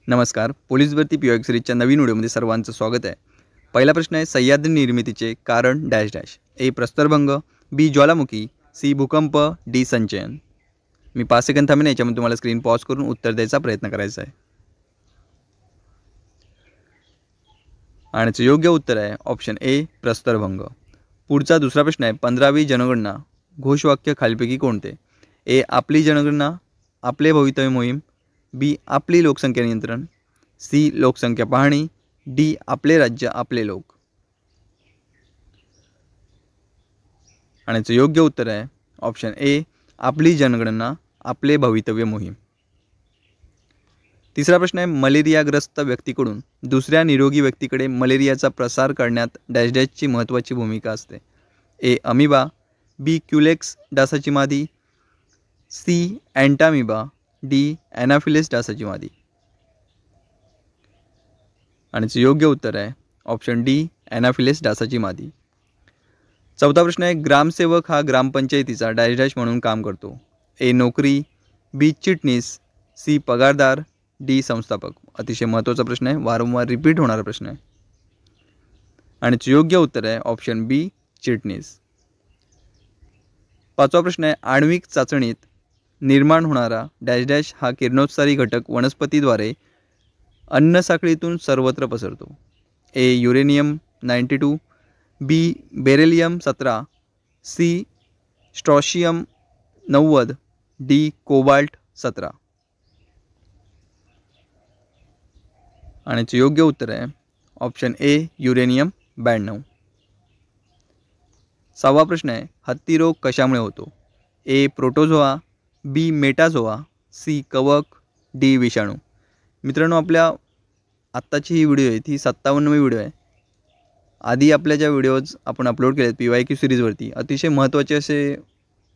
नमस्कार. पोलीस भरती पीओ सिरीजच्या नवीन व्हिडिओमध्ये सर्वांचं स्वागत आहे. पहिला प्रश्न आहे, सह्याद्री निर्मितीचे कारण डॅश डॅश. ए प्रस्तरभंग, बी ज्वालामुखी, सी भूकंप, डी संचयन. मी 5 सेकंद थांबेन, याच्यामध्ये तुम्हाला स्क्रीन पॉज करून उत्तर द्यायचा प्रयत्न करायचा आहे. आणि योग्य उत्तर आहे ऑप्शन ए प्रस्तरभंग. पुढचा दुसरा प्रश्न आहे, 15वी जनगणना घोषवाक्य खालीलपैकी कोणते? ए आपली जनगणना, आपले भवितव्य मोहीम, बी आपली लोकसंख्या नियंत्रण, सी लोकसंख्या पाहणी, डी आपले राज्य आपले लोक. आणि योग्य उत्तर आहे ऑप्शन ए आपली जनगणना आपले भवितव्य मोहीम. तिसरा प्रश्न आहे, मलेरियाग्रस्त व्यक्तीकडून दुसऱ्या निरोगी व्यक्तीकडे मलेरियाचा प्रसार करण्यात डॅश डॅशची महत्त्वाची भूमिका असते. ए अमिबा, बी क्युलेक्स डासाची मादी, सी अँटामिबा, डी ॲनाफिलिस डासाची मादी. आणि योग्य उत्तर आहे ऑप्शन डी ॲनाफिलिस डासाची मादी. चौथा प्रश्न आहे, ग्रामसेवक हा ग्रामपंचायतीचा डॅश डॅश म्हणून काम करतो. ए नोकरी, बी चिटणीस, सी पगारदार, डी संस्थापक. अतिशय महत्त्वाचा प्रश्न आहे, वारंवार रिपीट होणारा प्रश्न आहे. आणि योग्य उत्तर आहे ऑप्शन बी चिटणीस. पाचवा प्रश्न आहे, आण्विक चाचणीत निर्माण होणारा डॅश डॅश हा किरणोत्सारी घटक वनस्पतीद्वारे अन्न साखळीतून सर्वत्र पसरतो. ए युरेनियम 92, बी बेरिलियम 17, सी स्ट्रॉशियम 90, डी कोबाल्ट 17. आणि योग्य उत्तर आहे ऑप्शन ए युरेनियम 92. सहावा प्रश्न आहे, हत्ती रोग कशामुळे होतो? ए प्रोटोझोआ, बी मेटाझोआ, सी कवक, डी विषाणू. मित्रांनो, आपल्या आत्ताची ही व्हिडिओ आहे ती 57वी व्हिडिओ आहे. आधी आपल्या ज्या व्हिडिओज आपण अपलोड केलेत PYQ सिरीजवरती, अतिशय महत्त्वाचे असे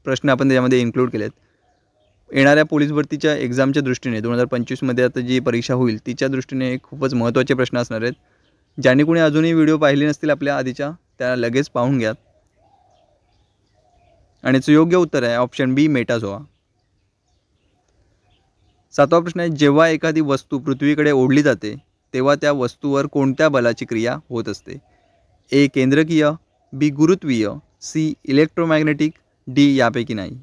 प्रश्न आपण त्याच्यामध्ये इन्क्लूड केलेत. येणाऱ्या पोलीस भरतीच्या एक्झामच्या दृष्टीने 2025मध्ये आता जी परीक्षा होईल तिच्या दृष्टीने खूपच महत्त्वाचे प्रश्न असणार आहेत. ज्याने कोणी अजूनही व्हिडिओ पाहिले नसतील आपल्या आधीच्या, त्या लगेच पाहून घ्या. आणि योग्य उत्तर आहे ऑप्शन बी मेटाझोआ. सातवा प्रश्न आहे, जेव्हा एखादी वस्तू पृथ्वीकडे ओढली जाते तेव्हा त्या वस्तूवर कोणत्या बलाची क्रिया होत असते? ए केंद्रकीय, बी गुरुत्वीय, सी इलेक्ट्रोमॅग्नेटिक, डी यापैकी नाही.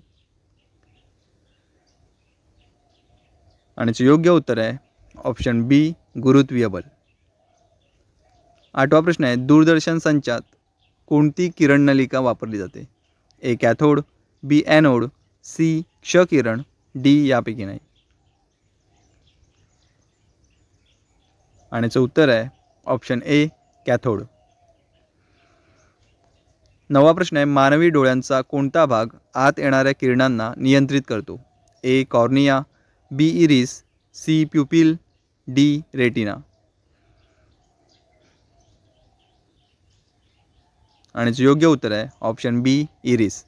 आणि योग्य उत्तर आहे ऑप्शन बी गुरुत्वीय बल. आठवा प्रश्न आहे, दूरदर्शन संचात कोणती किरणनलिका वापरली जाते? ए कॅथोड, बी ॲनोड, सी क्ष किरण, डी यापैकी नाही. आणि उत्तर आहे ऑप्शन ए कॅथोड. नववा प्रश्न आहे, मानवी डोळ्यांचा कोणता भाग आत येणाऱ्या किरणांना नियंत्रित करतो? A cornea, B iris, C pupil, D retina. आणि योग्य उत्तर आहे ऑप्शन बी इरिस.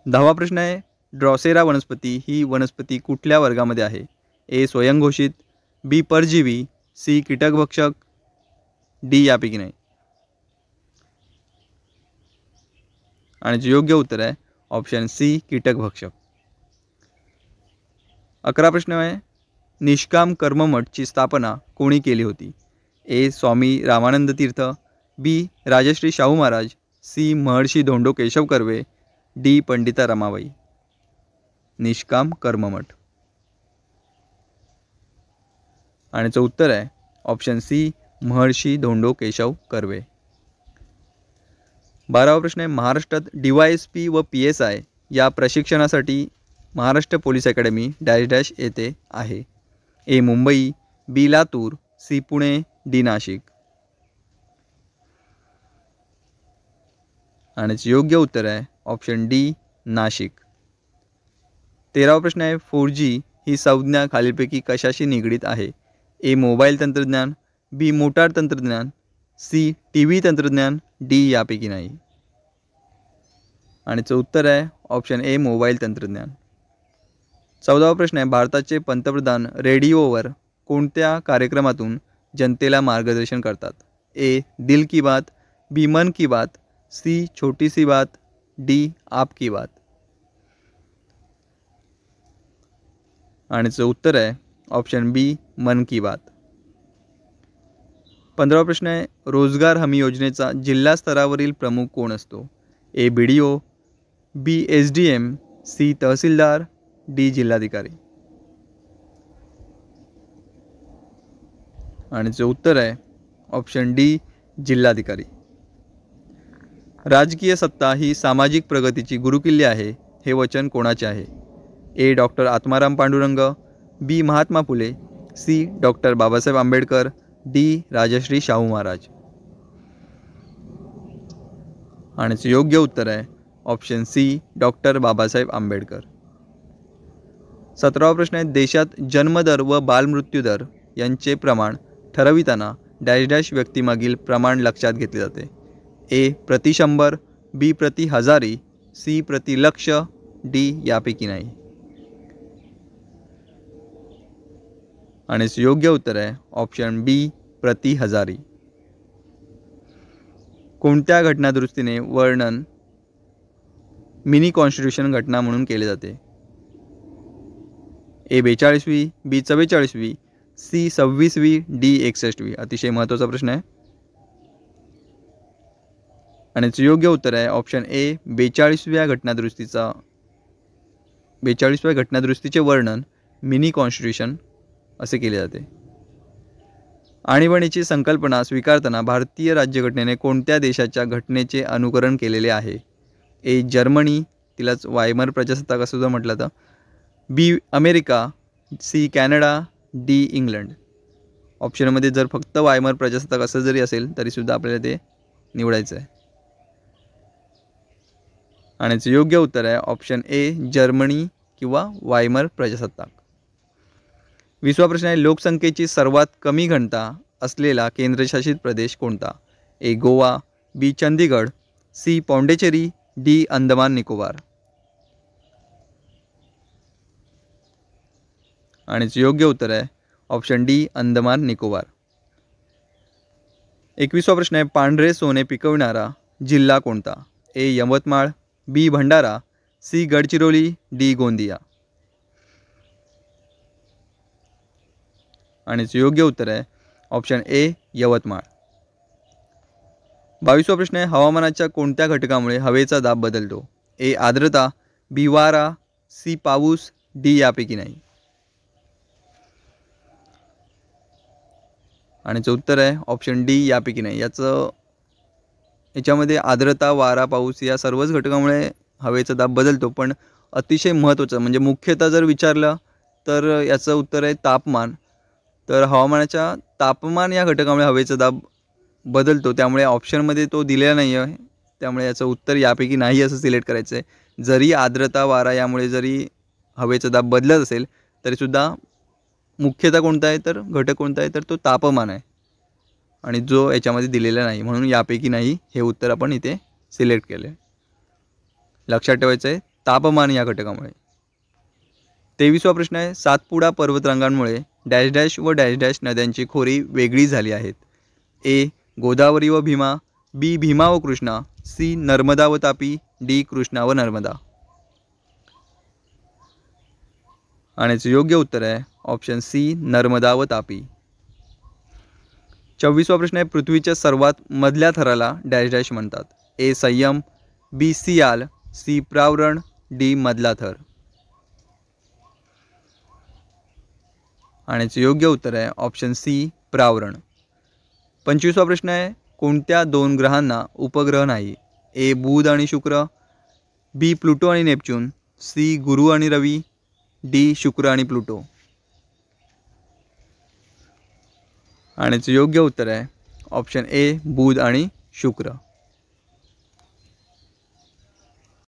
10वा प्रश्न आहे, ड्रॉसेरा वनस्पती ही वनस्पती कुठल्या वर्गामध्ये आहे? ए स्वयंघोषित, बी परजीवी, सी कीटकभक्षक, डी यापैकी नाही. आणि योग्य उत्तर आहे ऑप्शन सी कीटकभक्षक. 11 प्रश्न आहे, निष्काम कर्ममठची स्थापना कोणी केली होती? ए स्वामी रामानंद तीर्थ, बी राजश्री शाहू महाराज, सी महर्षी धोंडो केशव कर्वे, डी पंडिता रमाबाई. निष्काम कर्ममठ. आणि उत्तर आहे ऑप्शन सी महर्षी धोंडो केशव कर्वे. 12वा प्रश्न आहे, महाराष्ट्रात DYSP व PSI या प्रशिक्षणासाठी Maharashtra police academy dash dash येथे आहे. ए मुंबई, बी लातूर, सी पुणे, डी नाशिक. आणि योग्य उत्तर आहे ऑप्शन डी नाशिक. 13वा प्रश्न आहे, 4G ही संज्ञा खालीलपैकी कशाशी निगडीत आहे? ए मोबाईल तंत्रज्ञान, बी मोटार तंत्रज्ञान, सी TV तंत्रज्ञान, डी यापैकी नाही. आणि उत्तर आहे ऑप्शन ए मोबाईल तंत्रज्ञान. 14वा प्रश्न आहे, भारताचे पंतप्रधान रेडिओवर कोणत्या कार्यक्रमातून जनतेला मार्गदर्शन करतात? ए दिल की बात, बी मन की बात, सी छोटी सी बात, डी आप की बात. आणि उत्तर आहे ऑप्शन बी मन की बात. 15वा प्रश्न आहे, रोजगार हमी योजनेचा जिल्हा स्तरावरील प्रमुख कोण असतो? ए BDO, बी SDM, सी तहसीलदार, डी जिल्हाधिकारी. आणि जे उत्तर आहे ऑप्शन डी जिल्हाधिकारी. राजकीय सत्ता ही सामाजिक प्रगतीची गुरुकिल्ली आहे, हे वचन कोणाचे आहे? A doctor Atmaram Pandurang, B Mahatma Phule, C doctor Babasaheb Ambedkar, D Rajarshi Shahu Maharaj. आणि योग्य उत्तर आहे option C doctor Babasaheb Ambedkar. 17वा प्रश्न आहे, देशात जन्मदर व बालमृत्यूदर यांचे प्रमाण ठरविताना डॅश डॅश व्यक्तीमागील प्रमाण लक्षात घेतले जाते? ए प्रति 100, बी प्रति 1000, सी प्रति लक्ष, डी यापैकी नाही. आणि योग्य उत्तर आहे ऑप्शन बी प्रति 1000. कोणत्या घटनादुरुस्तीने वर्णन मिनी कॉन्स्टिट्यूशन घटना म्हणून केले जाते? ए 42वी, बी 44वी, सी 26वी, डी 61वी. अतिशय महत्त्वाचा प्रश्न आहे. आणि योग्य उत्तर आहे ऑप्शन ए 42व्या घटनादुरुस्तीचे वर्णन मिनी कॉन्स्टिट्यूशन असे केले जाते. आणीबाणीची संकल्पना स्वीकारताना भारतीय राज्यघटनेने कोणत्या देशाच्या घटनेचे अनुकरण केलेले आहे? ए जर्मनी, तिलाच वायमर प्रजासत्ताक असं सुद्धा म्हटलं जातं, B America, C Canada, D England. ऑप्शनमध्ये जर फक्त वायमर प्रजासत्ताक असं जरी असेल तरीसुद्धा आपल्याला ते निवडायचं आहे. आणि योग्य उत्तर आहे ऑप्शन ए जर्मनी किंवा वायमर प्रजासत्ताक. 20वा प्रश्न आहे, लोकसंख्येची सर्वात कमी घनता असलेला केंद्रशासित प्रदेश कोणता? ए गोवा, बी चंदीगड, सी पॉंडेचेरी, डी अंदमान निकोबार. आणि योग्य उत्तर आहे ऑप्शन डी अंदमान निकोबार. 21वा प्रश्न आहे, पांढरे सोने पिकविणारा जिल्हा कोणता? ए यवतमाळ, बी भंडारा, सी गडचिरोली, डी गोंदिया. आणि योग्य उत्तर आहे ऑप्शन ए यवतमाळ. 22वा प्रश्न आहे, हवामानाच्या कोणत्या घटकामुळे हवेचा दाब बदलतो? ए आर्द्रता, बी वारा, सी पाऊस, डी यापैकी नाही. आणि उत्तर आहे ऑप्शन डी यापैकी नाही. याच्यामध्ये आर्द्रता, वारा, पाऊस या सर्वच घटकामुळे हवेचा दाब बदलतो, पण अतिशय महत्त्वाचं म्हणजे मुख्यतः जर विचारलं तर याचं उत्तर आहे तापमान. तर हवामानाच्या तापमान या घटकामुळे हवेचा दाब बदलतो, त्यामुळे ऑप्शनमध्ये तो दिलेला नाही आहे, त्यामुळे याचं उत्तर यापैकी नाही असं सिलेक्ट करायचं आहे. जरी आर्द्रता, वारा यामुळे जरी हवेचा दाब बदलत असेल तरीसुद्धा मुख्यतः कोणता आहे तर घटक कोणता आहे तर तो तापमान आहे, आणि जो याच्यामध्ये दिलेला नाही, म्हणून यापैकी नाही हे उत्तर आपण इथे सिलेक्ट केले. लक्षात ठेवायचं आहे तापमान या घटकामुळे. 23वा प्रश्न आहे, सातपुडा पर्वतरांगांमुळे डॅश डॅश व डॅश डॅश नद्यांची खोरी वेगळी झाली आहेत? ए गोदावरी व भीमा, बी भीमा व कृष्णा, सी नर्मदा व तापी, डी कृष्णा व नर्मदा. आणि योग्य उत्तर आहे ऑप्शन सी नर्मदा व तापी. 24वा प्रश्न आहे, पृथ्वीच्या सर्वात मधल्या थराला डॅश डॅश म्हणतात? ए संयम, बी सियाल, सी प्रावरण, डी मधला थर. आणि योग्य उत्तर आहे ऑप्शन सी प्रावरण. 25वा प्रश्न आहे, कोणत्या दोन ग्रहांना उपग्रह नाही? ए बुध आणि शुक्र, बी प्लुटो आणि नेपच्यून, सी गुरु आणि रवी, डी शुक्र आणि प्लुटो. आणि योग्य उत्तर आहे ऑप्शन ए बुध आणि शुक्र.